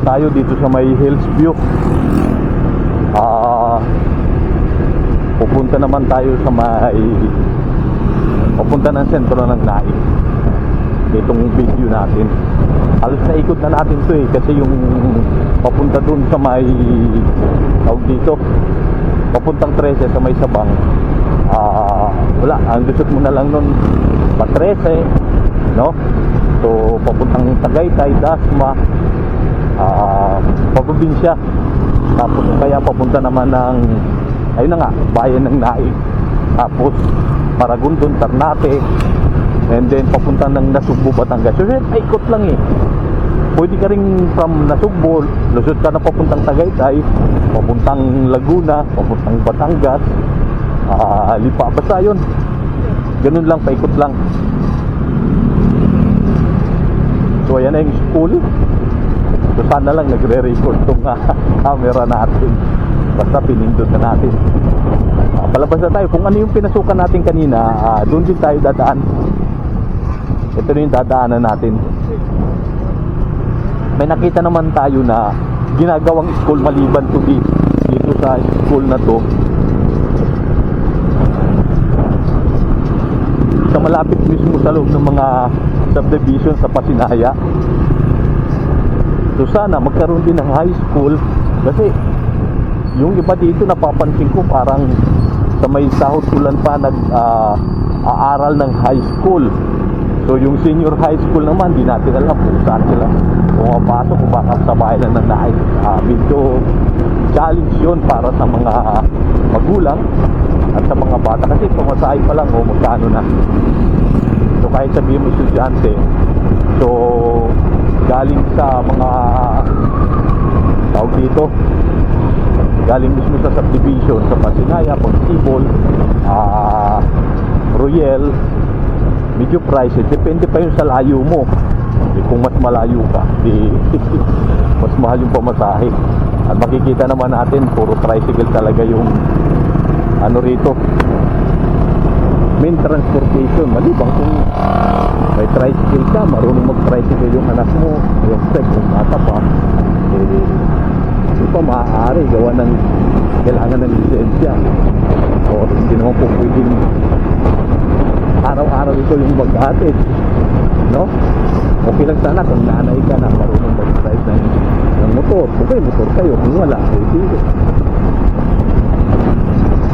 tayo dito sa may Hills View. Pupunta naman tayo sa may pupunta ng sentro ng Naik. Itong video natin halos naikot na natin to kasi yung papunta dun sa may tawag dito papuntang 13 sa may Sabang, wala, ang lusot mo na lang nun pa 13, no? So papuntang Tagaytay, Dasma, paprobinsya, tapos kaya papunta naman ng ayun na nga, bayan ng Naik, tapos Maragondon, Ternate, and then papunta ng Nasugbo, Batangas. So ay ikot lang pwede ka rin from Nasugbo, lusot ka na papuntang Tagaytay, papuntang Laguna, papuntang Batangas, Lipa, basta yun, ganun lang, paikot lang. So ayan na yung school. So sana lang nagre-record tong camera natin, basta pinindot na natin. Palabas na tayo. Kung ano yung pinasukan natin kanina, doon din tayo dadaan. Ito na yung dadaanan natin. May nakita naman tayo na ginagawang school maliban to dito sa school na to. Sa malapit mismo sa loob ng mga subdivision sa Pasinaya. So sana magkaroon din ng high school, kasi yung iba dito napapansin ko parang sa may Sahod Tulan pa nag-aaral ng high school. So yung senior high school naman, di natin alam kung saan sila pumapasok, kung baka sa bahay na ng Naik. Medyo challenge yun para sa mga magulang at sa mga bata, kasi pumasahe pa lang magkano na. So kahit sabihin mo estudyante, so galing sa mga tawag dito, galing mismo sa subdivision sa Pasinaya, Pontibol, Royal, medyo price, depende pa yun sa layo mo. Kung mas malayo ka, mas mahal yung pamasahe. At makikita naman natin puro tricycle talaga yung ano rito, main transportation. Malibang kung may tricycle ka, marunong mag-tricycle yung anak mo, yung sex, yung bata pa, hindi pa maaari gawa ng kailangan ng lisensya, o hindi naman po pwedeng araw-araw ito yung maghatid, no? Okay lang sana kung nanay ka na marunong mag-drive ng motor. Okay, motor kayo, kung wala, hindi.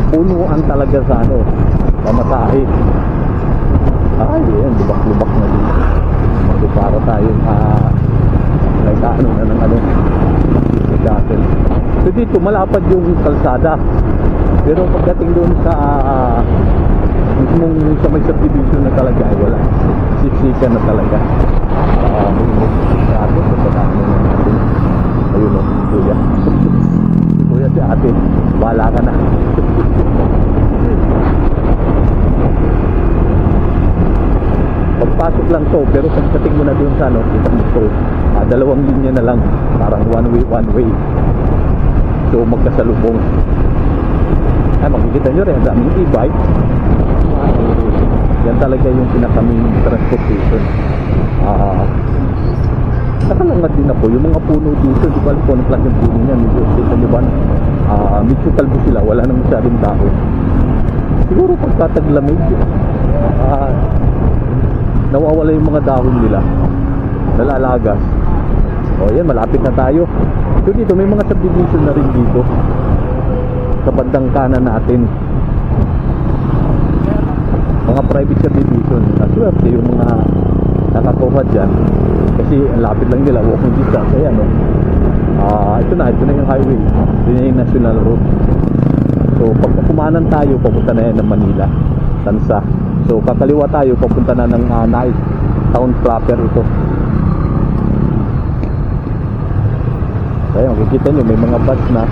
Punuan talaga sa pamasahe. Ay, yan, lubak-lubak na din. So, para tayong nagkaano na ng Seattle. So dito malapad yung kalsada, pero pagdating doon sa mismong sa may subdivision na talaga ay wala, siksika na talaga. Ayun o, kuya. Si kuya, si ate, wala ka na. Pagpasok lang to, pero pagdating mo na doon sa kita mo to, dalawang linya na lang, parang one way. So magkasalubong. Ay, makikita nyo rin, daming e-bike. Yan talaga yung pinakaming transportation. Nakalangat din na po yung mga puno dito. Di ba po anong klase yung puno niya? Medyo kita nyo ba? Medyo kalbo sila, wala nang masyadong tao. Siguro pagkataglamig, nawawala yung mga dahon nila, nalalagas. O yan, malapit na tayo. So dito may mga subdivision na rin dito sa bandang kanan natin, mga private subdivision. Swerte yung mga nakakuha dyan, kasi ang lapit lang nila, walking distance. Ayan o, ito na yung highway, ito na yung national road. So pag kumanan tayo, papunta na yan ng Manila, Tansa. So kakaliwa tayo, papunta na ng Naik town proper ito. Kaya makikita nyo may mga bus na.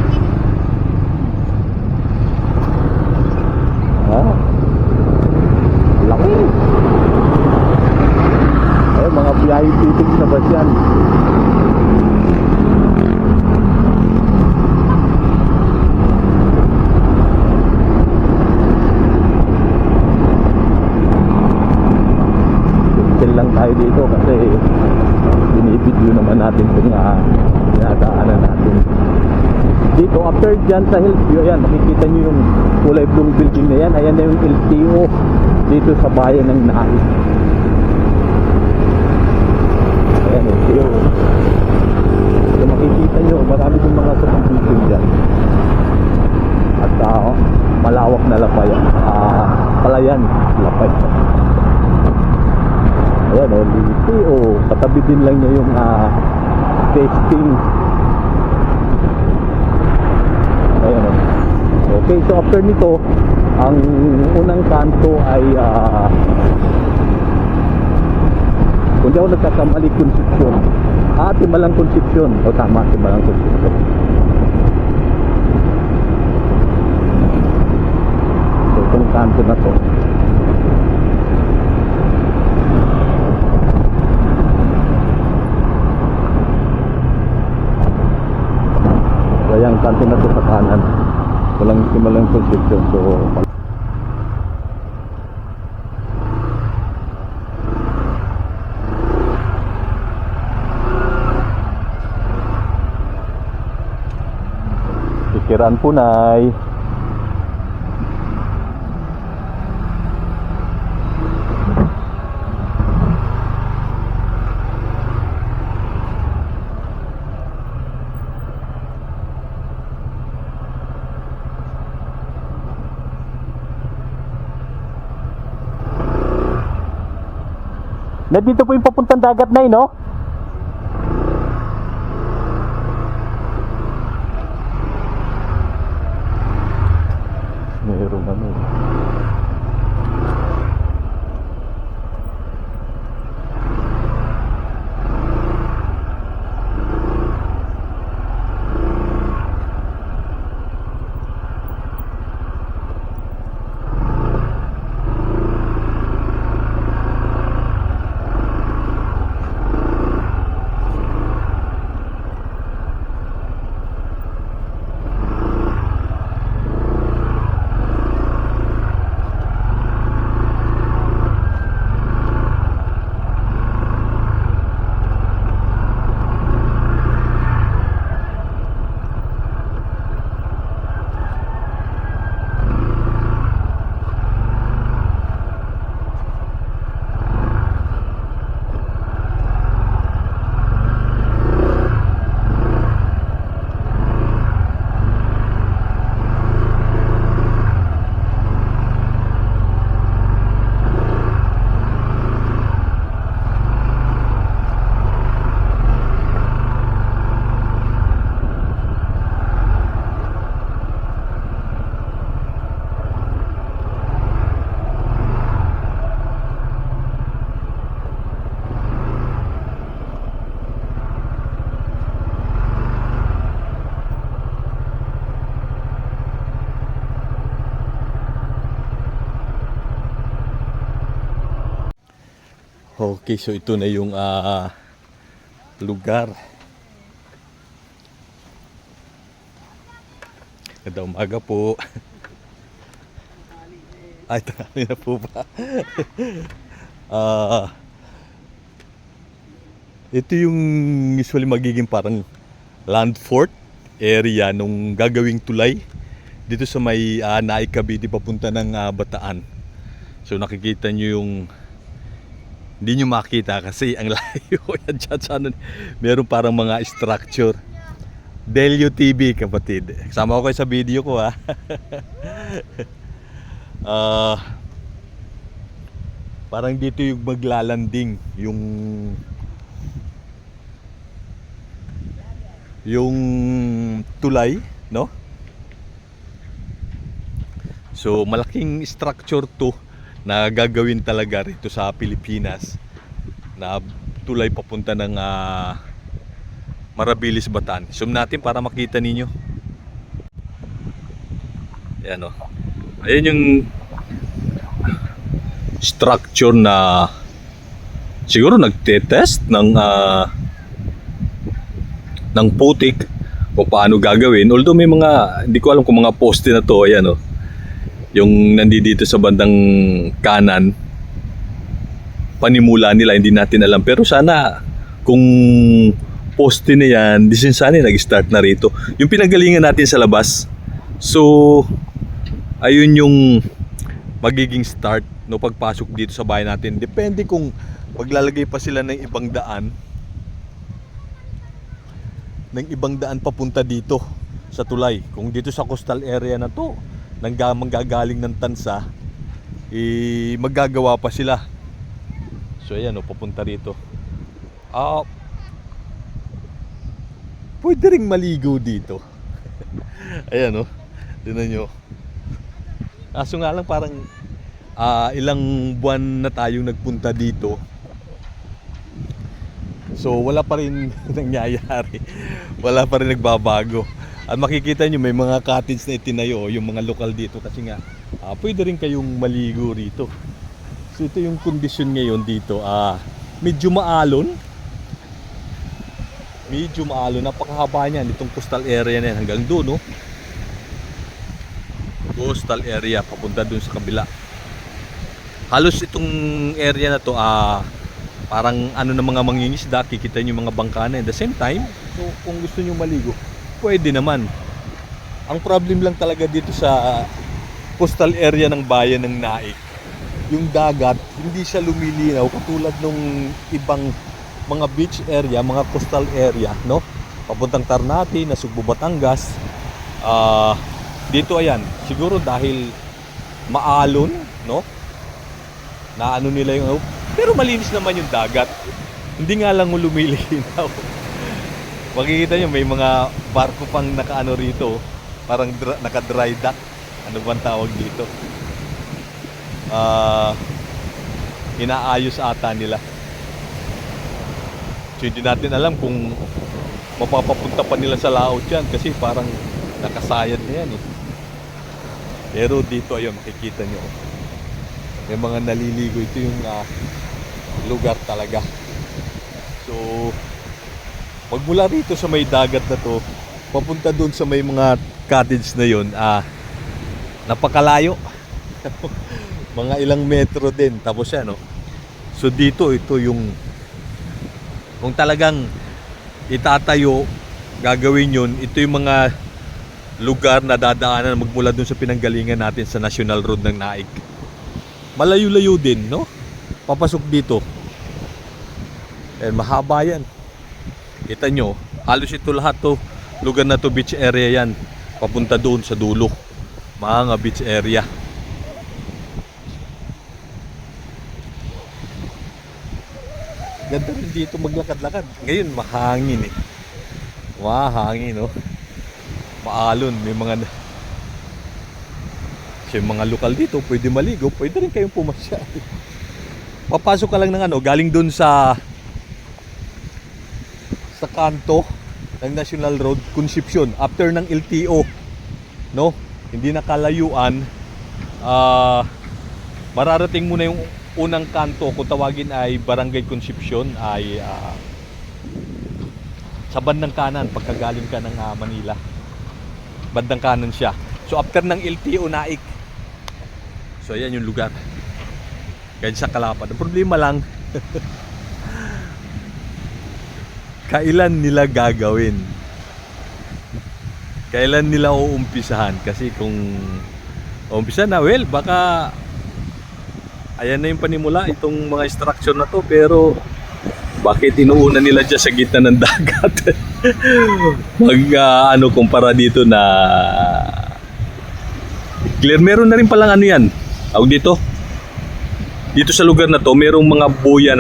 Laki. Ay, mga VIP tickets na bus yan. Lang tayo dito kasi binibideo naman natin itong dadaanan natin. Dito, after dyan sa Hillview, ayan, makikita nyo yung kulay blue building na yan. Ayan na yung LTO dito sa bayan ng Nais. Ayan, LTO. So, makikita nyo, marami yung mga subdivision dyan. At malawak na palayan, lapay. Ayan, LTO. Katabi din lang niya yung testing. Ayan, okay, so after nito, ang unang kanto ay kung di ako nagkakamali, Concepcion. Timalang Concepcion. O tama, Timalang Concepcion. So itong kanto na to, yung kanto na to sa kanan, walang Timalang Concepcion. So Pikiran Punay. Na dito po yung papuntang dagat na no? Meron ano. Okay, so ito na yung lugar. Ganda umaga po. Ay, tanghali na po ba? Ito yung usually magiging parang land fort area nung gagawing tulay dito sa may Naik Cavite papunta ng Bataan. So nakikita nyo yung, hindi nyo makita kasi ang layo. Yan dyan sa ano, meron parang mga structure. Delio TV kapatid, kasama ko kayo sa video ko ha. Parang dito yung maglalanding yung tulay, no? So malaking structure to na gagawin talaga rito sa Pilipinas na tulay papunta ng Marabilis, Bataan. Zoom natin para makita ninyo. Ayan o. Ayan yung structure na siguro nagte-test ng putik kung paano gagawin. Although may mga, hindi ko alam kung mga poste na to. Ayan o. Yung nandito sa bandang kanan, panimula nila, hindi natin alam. Pero sana kung poste na yan, Disyensani nag-start na rito. Yung pinagalingan natin sa labas. So, ayun yung magiging start no pagpasok dito sa bahay natin. Depende kung maglalagay pa sila ng ibang daan. Ng ibang daan papunta dito sa tulay. Kung dito sa coastal area na to, manggagaling ng Tansa, maggagawa pa sila. So ayan o, papunta rito. Pwede ring maligo dito. Ayan o, tinan nyo. Kaso nga lang parang ilang buwan na tayong nagpunta dito. So wala pa rin nangyayari. Wala pa rin nagbabago. At makikita nyo may mga cottage na itinayo, yung mga lokal dito. Kasi nga pwede rin kayong maligo rito. So ito yung kondisyon ngayon dito. Medyo maalon. Medyo maalon. Napakahaba niyan. Itong coastal area na yan hanggang doon, no? Coastal area papunta doon sa kabila. Halos itong area na to parang ano na mga mangingisda, kikita niyo mga bangka na. At the same time, so kung gusto niyo maligo, pwede naman. Ang problem lang talaga dito sa coastal area ng bayan ng Naik, yung dagat, hindi siya lumilinaw katulad nung ibang mga beach area, mga coastal area, no? Papuntang Ternate, Nasugbu, Batangas. Dito ayan, siguro dahil maalon, no? Na ano nila yung pero malinis naman yung dagat. Hindi nga lang lumilinaw. Makikita nyo may mga barko pang nakaano rito, parang naka-dry dock. Ano bang tawag dito? Inaayos ata nila. So hindi natin alam kung mapapapunta pa nila sa laot yan kasi parang nakasayad na yan eh. Pero dito ayun, makikita nyo may mga naliligo. Ito yung lugar talaga. So magmula rito sa may dagat na to papunta doon sa may mga cottage na yun, napakalayo. Mga ilang metro din. Tapos yan, no? So dito, ito yung kung talagang itatayo, gagawin yun, ito yung mga lugar na dadaanan magmula dun sa pinanggalingan natin sa National Road ng Naik. Malayo-layo din, no? Papasok dito. Mahaba yan. Kita nyo, halos ito lahat to, lugar na to, beach area yan. Papunta doon sa dulo. Mga beach area. Ganda rin dito maglakad-lakad. Ngayon mahangin eh. Mahangin, no? Maalon, may mga mga lokal dito, pwede maligo, pwede rin kayong pumasya. Papasok ka lang ng galing doon sa kanto ng National Road, Concepcion, after ng LTO, no? Hindi nakalayuan, mararating mo na yung unang kanto, kung tawagin ay Barangay Concepcion, ay sa bandang kanan pagkagaling ka ng Manila. Bandang kanan siya. So after ng LTO Naik. So ayan yung lugar. Ganyan sa Kalapad. Ang problema lang kailan nila gagawin? Kailan nila uumpisahan? Kasi kung umpisa na, well, baka ayan na yung panimula, itong mga structure na to. Pero bakit inuuna nila dyan sa gitna ng dagat? Kumpara dito na clear. Meron na rin palang yan. Dito sa lugar na to, merong mga buya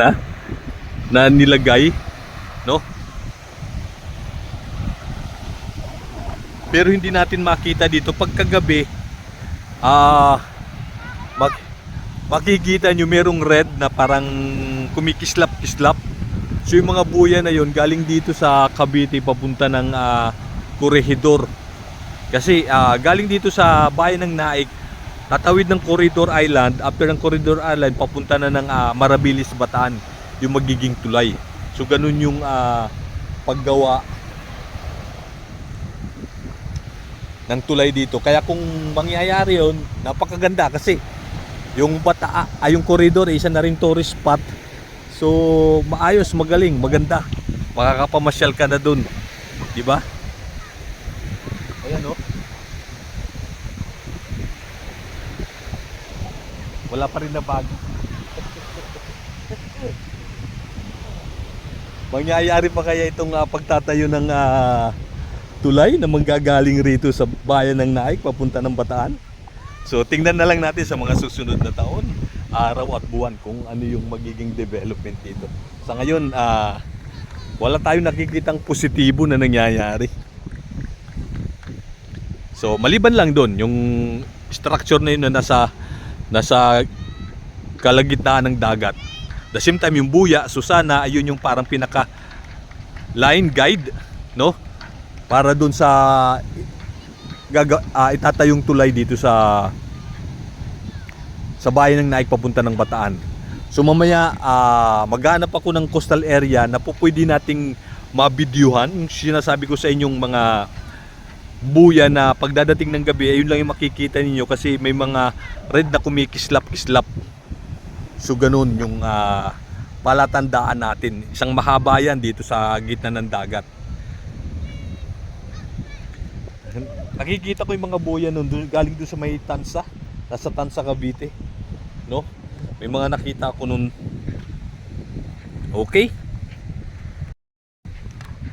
na nilagay, no? Pero hindi natin makita dito pagkagabi. Makikita nyo merong red na parang kumikislap-kislap. So yung mga buya na yon galing dito sa Cavite papunta ng Corregidor. Kasi galing dito sa bayan ng Naik, tatawid ng Corridor Island. After ng Corridor Island, papunta na ng Marabilis, Bataan, yung magiging tulay. So ganun yung paggawa ng tulay dito. Kaya kung mangyayari yun, napakaganda kasi yung yung corridor isa na rin tourist spot. So maayos, magaling, maganda. makakapamasyal ka na doon, di ba? Ayan oh. Wala pa rin na bago. Mangyayari pa kaya itong pagtatayo ng tulay na manggagaling rito sa bayan ng Naik papunta ng Bataan? So tingnan na lang natin sa mga susunod na taon, araw at buwan kung ano yung magiging development dito. Sa ngayon, wala tayong nakikitang positibo na nangyayari. So maliban lang doon, yung structure na yun na nasa kalagitnaan ng dagat. The same time yung buya, Susana, ayun yung parang pinaka line guide, no? Para doon sa itatayong tulay dito sa bayan ng Naik papunta ng Bataan. So mamaya maghanap ako ng coastal area na pwede nating mabidyuhan. Yung sinasabi ko sa inyong mga buya na pagdadating ng gabi, ayun lang yung makikita ninyo kasi may mga red na kumikislap-kislap. So ganun yung palatandaan natin. Isang mahaba yan dito sa gitna ng dagat. Nakikita ko yung mga buya nun galing doon sa may Tansa. Nasa Tansa, Cavite, no? May mga nakita ko nun. Okay.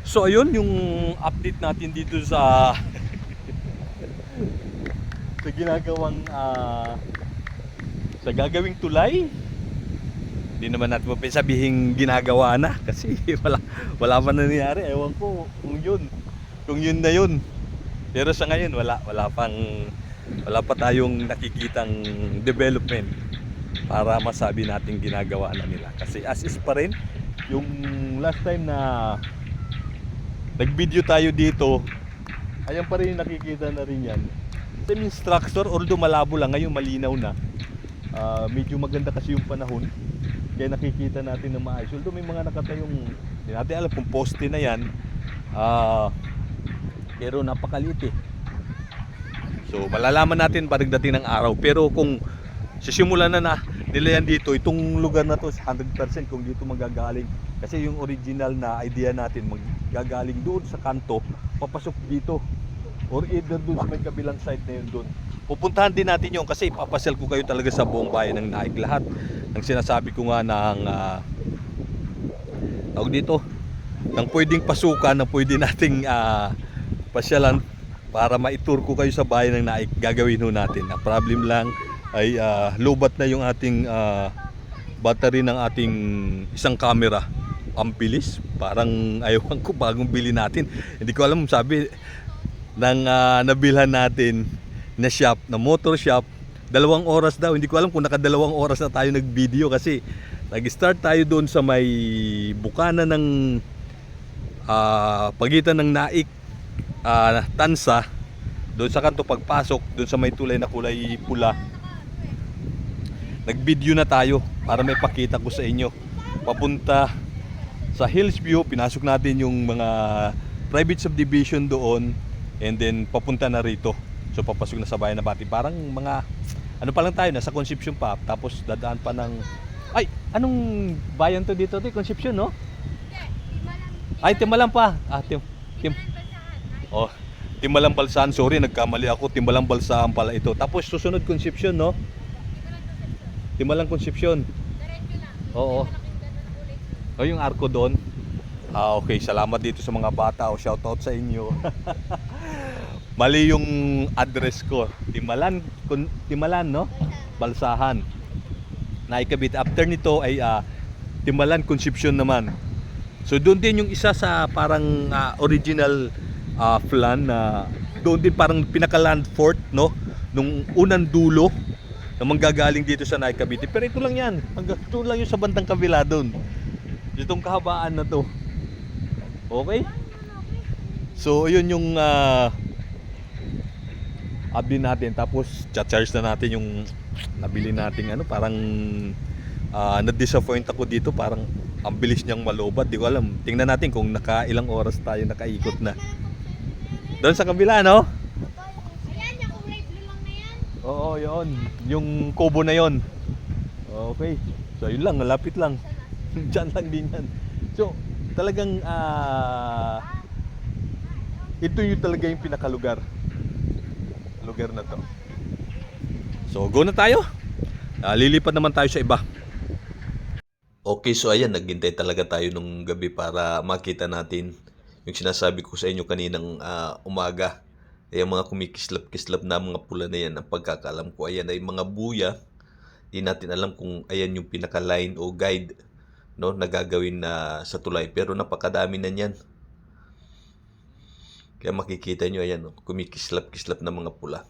So ayun yung update natin dito sa sa ginagawang sa gagawing tulay. Hindi naman natin sabihin ginagawa na kasi wala pa nangyayari. Ewan ko kung yun na yun. Pero sa ngayon wala pa tayong nakikitang development para masabi natin ginagawa na nila. Kasi as is pa rin yung last time na nag-video tayo dito, ayan pa rin yung nakikita na rin yan. Same structure, although malabo lang, ngayon malinaw na. Medyo maganda kasi yung panahon, kaya nakikita natin na maayos. Although may mga nakatayong, hindi natin alam kung poste na yan, pero napakaliit eh. So malalaman natin pagdating ng araw. Pero kung sisimulan na nila yan dito, itong lugar na to 100% kung dito magagaling. Kasi yung original na idea natin, magagaling doon sa kanto, papasok dito. Or either doon sa may kabilang side na yun doon. Pupuntahan din natin yun kasi papasyal ko kayo talaga sa buong bayan ng Naik. Lahat ng sinasabi ko nga ng tawag dito, ng pwedeng pasukan, na pwede nating pasyalan para maitur ko kayo sa bayan ng Naik, gagawin ho natin. Ang problem lang ay lobat na yung ating battery ng ating isang camera. Ang bilis, parang ayawan ko bagong bili natin. Hindi ko alam, sabi ng nabilhan natin na shop, na motor shop, 2 oras daw. Hindi ko alam kung naka2 oras na tayo nag-video kasi nag-start tayo doon sa may bukana ng pagitan ng Naik, Tansa, doon sa kanto pagpasok, doon sa may tulay na kulay pula. Nag-video na tayo para may pakita ko sa inyo. Papunta sa Hills View, pinasok natin yung mga private subdivision doon, and then papunta na rito. So papasok na sa bayan na Bati. Parang mga ano pa lang tayo, nasa Concepcion pa, tapos dadaan pa ng ay, anong bayan to dito? To Concepcion, no? Ay, Timalang pa. Oh, Timalang Balsaan. Sorry, nagkamali ako. Timalang Balsaan pala ito. Tapos susunod Concepcion, no? Timalang Concepcion. Oo. O yung arko doon. Okay, salamat dito sa mga bata. O shoutout sa inyo. Mali yung address ko. Timalan, no? Balsahan. Naikabit. After nito ay Timalan Concepcion naman. So doon din yung isa sa parang original plan na doon din parang pinaka-land fort, no? Nung unang dulo na manggagaling dito sa Naikabit. Pero ito lang yan. Ito lang yung sa bandang kabila doon. Itong kahabaan na to. Okay? So yun yung update natin. Tapos charge na natin yung nabili nating ano, parang na-disappoint ako dito, parang ang bilis niyang malobat. Di ko alam, tingnan natin kung ilang oras tayo nakaikot na doon sa kabila, no? Ayan, yung kulay blue lang na yan. Oo, yun, yung kubo na yon. Okay, so yun lang, malapit lang. Diyan lang din yan. So Talagang ito yung talaga yung pinakalugar. Lugar na to. So go na tayo. Lilipat naman tayo sa iba. Okay, so ayan, naghintay talaga tayo nung gabi para makita natin yung sinasabi ko sa inyo kaninang umaga. Ay mga kumikislap-kislap na mga pula na yan, ang pagkakalam ko, ayan ay mga buya. Di natin alam kung ayan yung pinaka-line o guide, no, na gagawin na sa tulay. Pero napakadami na niyan. Kaya makikita nyo, ayan, no, kumikislap-kislap na mga pula.